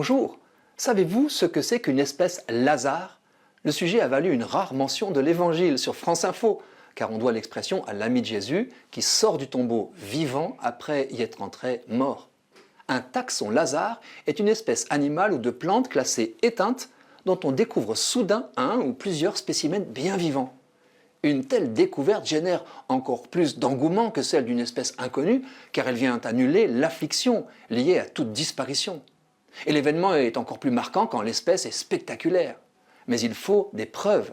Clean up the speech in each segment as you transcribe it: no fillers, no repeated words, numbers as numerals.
Bonjour, savez-vous ce que c'est qu'une espèce Lazare? Le sujet a valu une rare mention de l'Évangile sur France Info, car on doit l'expression à l'ami de Jésus qui sort du tombeau vivant après y être entré mort. Un taxon Lazare est une espèce animale ou de plante classée éteinte dont on découvre soudain un ou plusieurs spécimens bien vivants. Une telle découverte génère encore plus d'engouement que celle d'une espèce inconnue, car elle vient annuler l'affliction liée à toute disparition. Et l'événement est encore plus marquant quand l'espèce est spectaculaire. Mais il faut des preuves.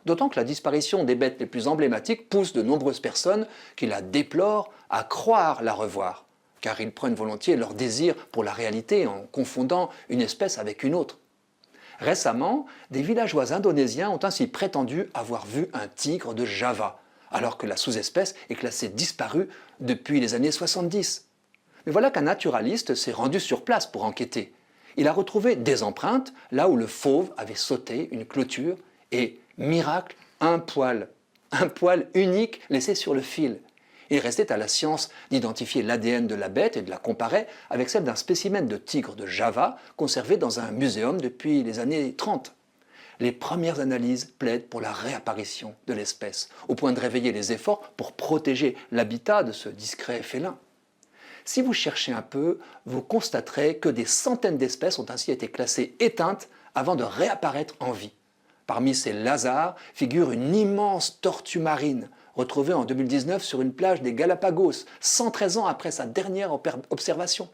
D'autant que la disparition des bêtes les plus emblématiques pousse de nombreuses personnes qui la déplorent à croire la revoir, car ils prennent volontiers leur désir pour la réalité en confondant une espèce avec une autre. Récemment, des villageois indonésiens ont ainsi prétendu avoir vu un tigre de Java, alors que la sous-espèce est classée disparue depuis les années 70. Mais voilà qu'un naturaliste s'est rendu sur place pour enquêter. Il a retrouvé des empreintes là où le fauve avait sauté une clôture et, miracle, un poil unique laissé sur le fil. Il restait à la science d'identifier l'ADN de la bête et de la comparer avec celle d'un spécimen de tigre de Java conservé dans un muséum depuis les années 30. Les premières analyses plaident pour la réapparition de l'espèce, au point de réveiller les efforts pour protéger l'habitat de ce discret félin. Si vous cherchez un peu, vous constaterez que des centaines d'espèces ont ainsi été classées éteintes avant de réapparaître en vie. Parmi ces Lazares figure une immense tortue marine, retrouvée en 2019 sur une plage des Galapagos, 113 ans après sa dernière observation.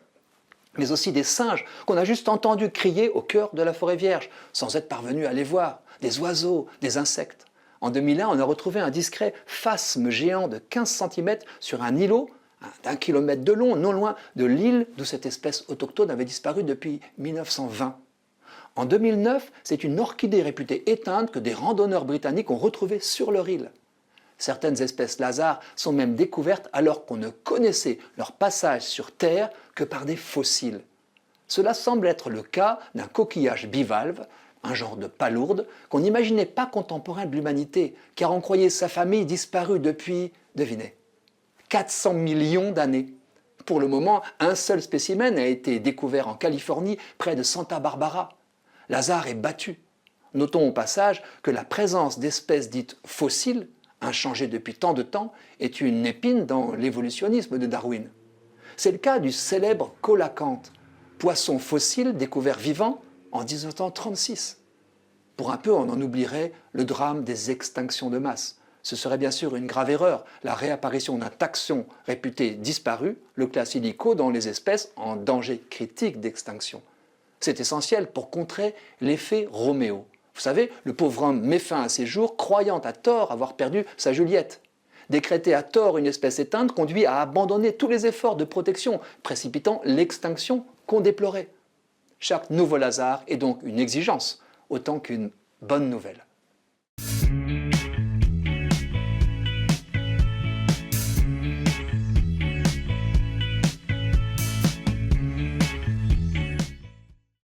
Mais aussi des singes qu'on a juste entendu crier au cœur de la forêt vierge, sans être parvenus à les voir, des oiseaux, des insectes. En 2001, on a retrouvé un discret phasme géant de 15 cm sur un îlot d'1 kilomètre de long, non loin de l'île d'où cette espèce autochtone avait disparu depuis 1920. En 2009, c'est une orchidée réputée éteinte que des randonneurs britanniques ont retrouvée sur leur île. Certaines espèces Lazare sont même découvertes alors qu'on ne connaissait leur passage sur Terre que par des fossiles. Cela semble être le cas d'un coquillage bivalve, un genre de palourde, qu'on n'imaginait pas contemporain de l'humanité, car on croyait sa famille disparue depuis, devinez, 400 millions d'années. Pour le moment, un seul spécimen a été découvert en Californie, près de Santa Barbara. Lazare est battu. Notons au passage que la présence d'espèces dites fossiles, inchangées depuis tant de temps, est une épine dans l'évolutionnisme de Darwin. C'est le cas du célèbre coelacanth, poisson fossile découvert vivant en 1936. Pour un peu, on en oublierait le drame des extinctions de masse. Ce serait bien sûr une grave erreur, la réapparition d'un taxon réputé disparu, le classe illico dans les espèces en danger critique d'extinction. C'est essentiel pour contrer l'effet Roméo. Vous savez, le pauvre homme met fin à ses jours croyant à tort avoir perdu sa Juliette. Décréter à tort une espèce éteinte conduit à abandonner tous les efforts de protection, précipitant l'extinction qu'on déplorait. Chaque nouveau Lazare est donc une exigence, autant qu'une bonne nouvelle.